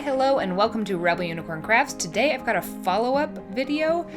hello, and welcome to Rebel Unicorn Crafts. Today I've got a follow-up video.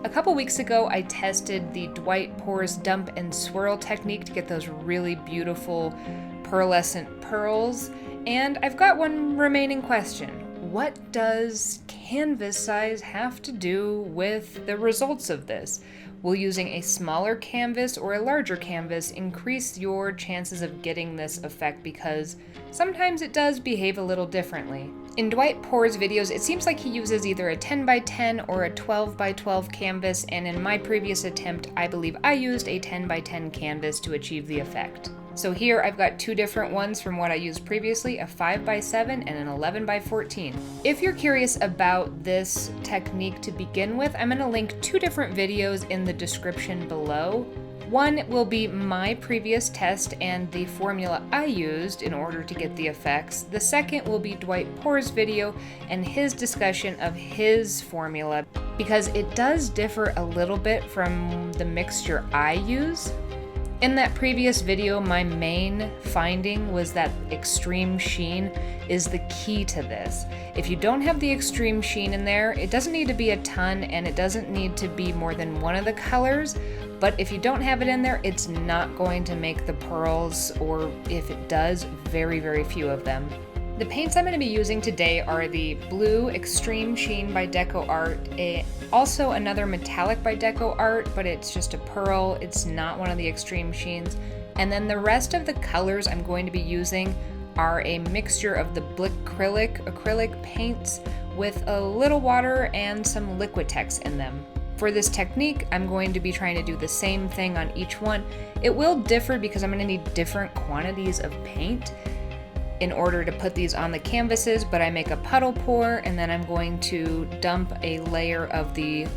A couple weeks ago I tested the Dwight Pours dump and swirl technique to get those really beautiful pearlescent pearls, and I've got one remaining question. What does canvas size have to do with the results of this? Will using a smaller canvas or a larger canvas increase your chances of getting this effect, because sometimes it does behave a little differently. In Dwight Pours' videos, it seems like he uses either a 10 by 10 or a 12 by 12 canvas, and in my previous attempt, I believe I used a 10 by 10 canvas to achieve the effect. So here I've got two different ones from what I used previously, a 5 by 7 and an 11 by 14. If you're curious about this technique to begin with, I'm going to link two different videos in the description below. One will be my previous test and the formula I used in order to get the effects. The second will be Dwight Pours' video and his discussion of his formula, because it does differ a little bit from the mixture I use. In that previous video, my main finding was that extreme sheen is the key to this. If you don't have the extreme sheen in there, it doesn't need to be a ton, and it doesn't need to be more than one of the colors, but if you don't have it in there, it's not going to make the pearls, or if it does, very, very few of them. The paints I'm going to be using today are the blue Extreme Sheen by Deco Art, also another metallic by Deco Art, but it's just a pearl, it's not one of the extreme sheens. And then the rest of the colors I'm going to be using are a mixture of the Blick acrylic paints with a little water and some Liquitex in them. For this technique, I'm going to be trying to do the same thing on each one. It will differ because I'm going to need different quantities of paint in order to put these on the canvases, but I make a puddle pour, and then I'm going to dump a layer of the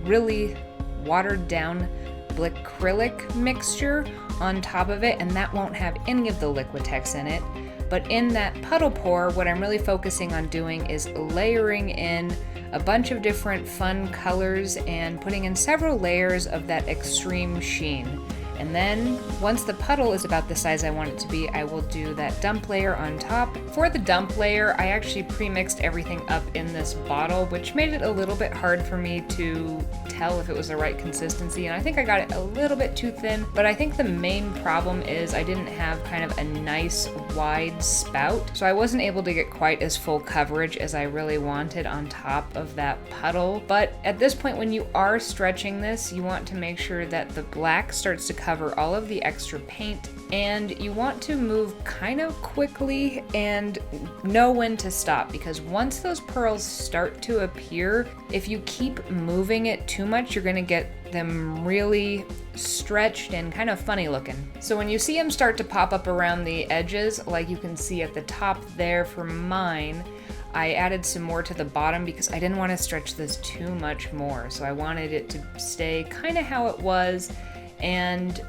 really watered down Blick acrylic mixture on top of it, and that won't have any of the Liquitex in it. But in that puddle pour, what I'm really focusing on doing is layering in a bunch of different fun colors and putting in several layers of that extreme sheen. And then, once the puddle is about the size I want it to be, I will do that dump layer on top. For the dump layer, I actually pre-mixed everything up in this bottle, which made it a little bit hard for me to tell if it was the right consistency, and I think I got it a little bit too thin, but I think the main problem is I didn't have kind of a nice wide spout, so I wasn't able to get quite as full coverage as I really wanted on top of that puddle. But at this point, when you are stretching this, you want to make sure that the black starts to cover all of the extra paint, and you want to move kind of quickly and know when to stop, because once those pearls start to appear, if you keep moving it too much, you're going to get them really stretched and kind of funny looking. So when you see them start to pop up around the edges, like you can see at the top there for mine, I added some more to the bottom because I didn't want to stretch this too much more. So I wanted it to stay kind of how it was, and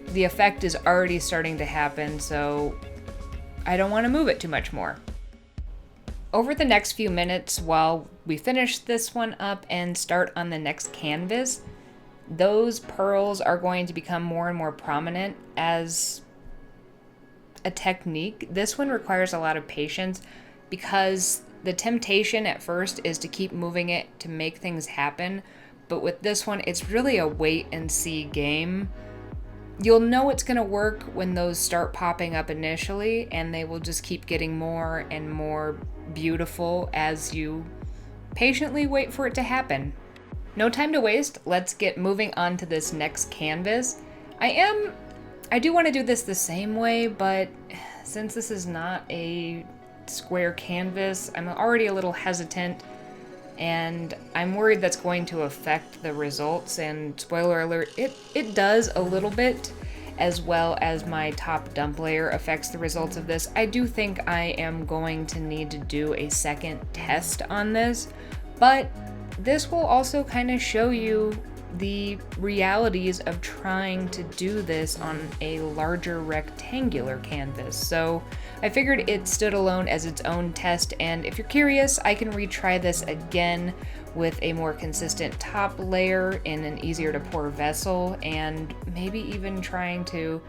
the effect is already starting to happen, so I don't want to move it too much more. Over the next few minutes, while we finish this one up and start on the next canvas, those pearls are going to become more and more prominent as a technique. This one requires a lot of patience, because the temptation at first is to keep moving it to make things happen, but with this one, it's really a wait and see game. You'll know it's going to work when those start popping up initially, and they will just keep getting more and more beautiful as you patiently wait for it to happen. No time to waste, let's get moving on to this next canvas. I do want to do this the same way, but since this is not a square canvas, I'm already a little hesitant, and I'm worried that's going to affect the results, and spoiler alert, it does a little bit, as well as my top dump layer affects the results of this. I do think I am going to need to do a second test on this, but this will also kind of show you the realities of trying to do this on a larger rectangular canvas. So I figured it stood alone as its own test, and if you're curious, I can retry this again with a more consistent top layer in an easier to pour vessel, and maybe even trying to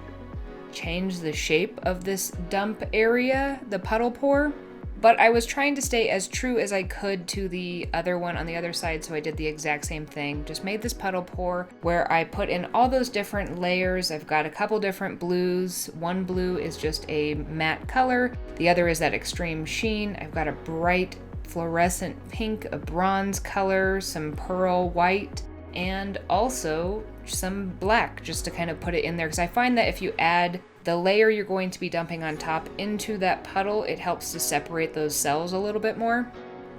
change the shape of this dump area, the puddle pour. But I was trying to stay as true as I could to the other one on the other side, so I did the exact same thing. Just made this puddle pour where I put in all those different layers. I've got a couple different blues. One blue is just a matte color. The other is that extreme sheen. I've got a bright fluorescent pink, a bronze color, some pearl white, and also some black just to kind of put it in there, because I find that if you add the layer you're going to be dumping on top into that puddle, it helps to separate those cells a little bit more.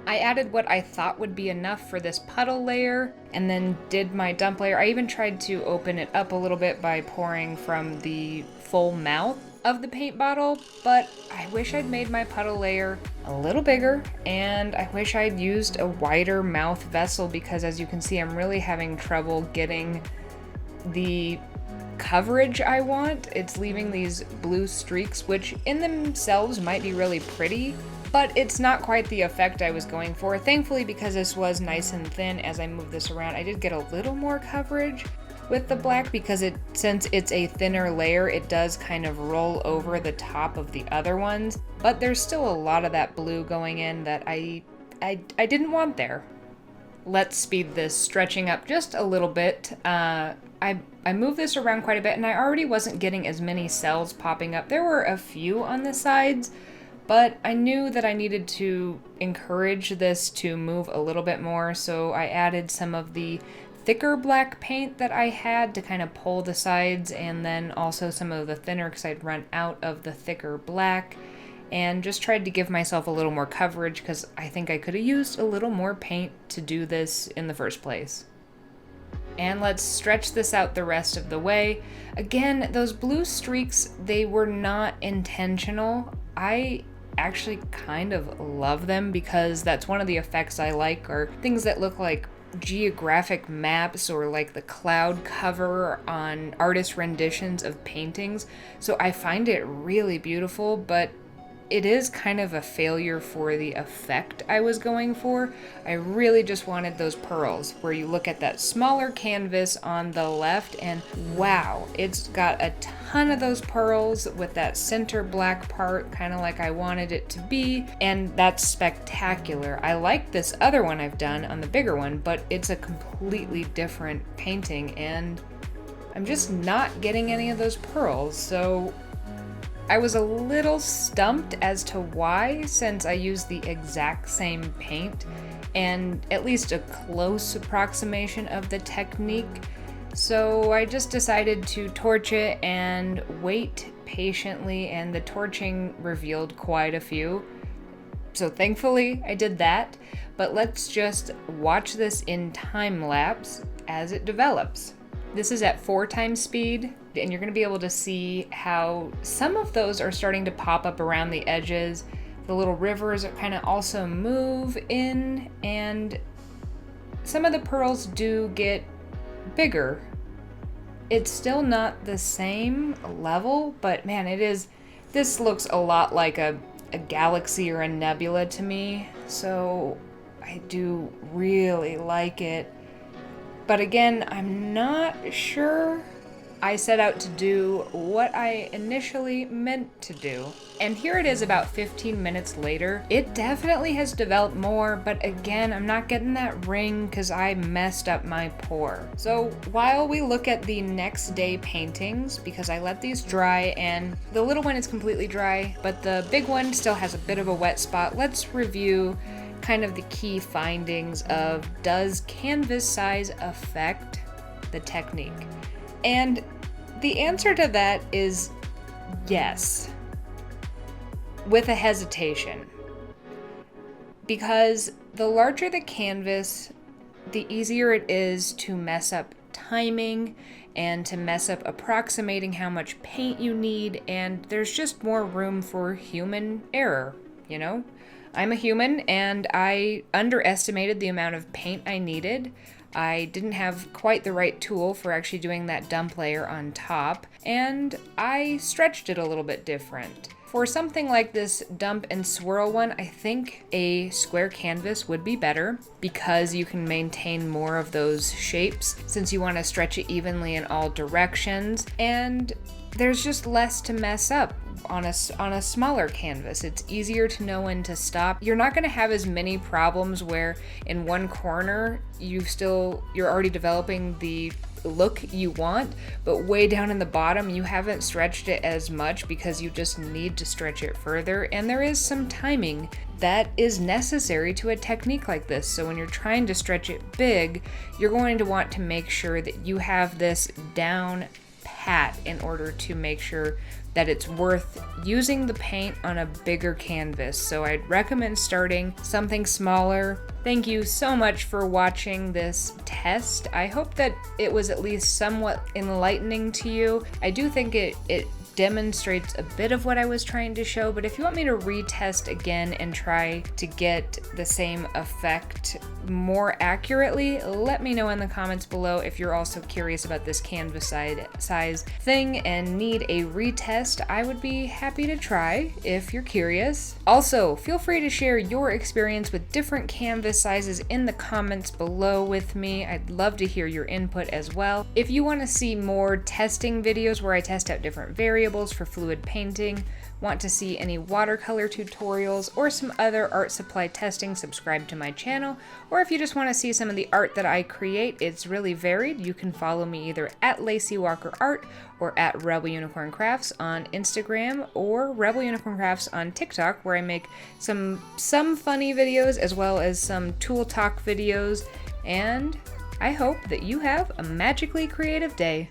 I added what I thought would be enough for this puddle layer and then did my dump layer. I even tried to open it up a little bit by pouring from the full mouth of the paint bottle, but I wish I'd made my puddle layer a little bigger, and I wish I'd used a wider mouth vessel, because as you can see, I'm really having trouble getting the coverage I want. It's leaving these blue streaks, which in themselves might be really pretty, but it's not quite the effect I was going for. Thankfully, because this was nice and thin, as I move this around, I did get a little more coverage with the black, because since it's a thinner layer, it does kind of roll over the top of the other ones, but there's still a lot of that blue going in that I didn't want there. Let's speed this stretching up just a little bit. I moved this around quite a bit, and I already wasn't getting as many cells popping up. There were a few on the sides, but I knew that I needed to encourage this to move a little bit more, so I added some of the thicker black paint that I had to kind of pull the sides, and then also some of the thinner because I'd run out of the thicker black, and just tried to give myself a little more coverage because I think I could have used a little more paint to do this in the first place. And let's stretch this out the rest of the way. Again, those blue streaks, they were not intentional. I actually kind of love them because that's one of the effects I like, are things that look like geographic maps or like the cloud cover on artist renditions of paintings. So I find it really beautiful, but it is kind of a failure for the effect I was going for. I really just wanted those pearls, where you look at that smaller canvas on the left and wow, it's got a ton of those pearls with that center black part, kind of like I wanted it to be, and that's spectacular. I like this other one I've done on the bigger one, but it's a completely different painting and I'm just not getting any of those pearls, so I was a little stumped as to why, since I used the exact same paint and at least a close approximation of the technique. So I just decided to torch it and wait patiently, and the torching revealed quite a few. So thankfully I did that, but let's just watch this in time lapse as it develops. This is at 4x speed, and you're going to be able to see how some of those are starting to pop up around the edges. The little rivers kind of also move in, and some of the pearls do get bigger. It's still not the same level, but man, this looks a lot like a galaxy or a nebula to me, so I do really like it. But again, I'm not sure I set out to do what I initially meant to do. And here it is about 15 minutes later. It definitely has developed more, but again, I'm not getting that ring because I messed up my pour. So while we look at the next day paintings, because I let these dry and the little one is completely dry, but the big one still has a bit of a wet spot, let's review kind of the key findings of, does canvas size affect the technique? And the answer to that is yes, with a hesitation. Because the larger the canvas, the easier it is to mess up timing and to mess up approximating how much paint you need, and there's just more room for human error, you know? I'm a human, and I underestimated the amount of paint I needed. I didn't have quite the right tool for actually doing that dump layer on top, and I stretched it a little bit different. For something like this dump and swirl one, I think a square canvas would be better because you can maintain more of those shapes since you want to stretch it evenly in all directions, and there's just less to mess up. On a smaller canvas, it's easier to know when to stop. You're not going to have as many problems where in one corner you're already developing the look you want, but way down in the bottom you haven't stretched it as much because you just need to stretch it further, and there is some timing that is necessary to a technique like this. So when you're trying to stretch it big, you're going to want to make sure that you have this down pat in order to make sure that it's worth using the paint on a bigger canvas. So I'd recommend starting something smaller. Thank you so much for watching this test. I hope that it was at least somewhat enlightening to you. I do think it demonstrates a bit of what I was trying to show, but if you want me to retest again and try to get the same effect more accurately, let me know in the comments below. If you're also curious about this canvas size thing and need a retest, I would be happy to try if you're curious. Also, feel free to share your experience with different canvas sizes in the comments below with me. I'd love to hear your input as well. If you want to see more testing videos where I test out different variables for fluid painting, want to see any watercolor tutorials or some other art supply testing, subscribe to my channel. Or if you just want to see some of the art that I create, it's really varied. You can follow me either at Lacey Walker Art or at Rebel Unicorn Crafts on Instagram, or Rebel Unicorn Crafts on TikTok, where I make some funny videos as well as some tool talk videos. And I hope that you have a magically creative day.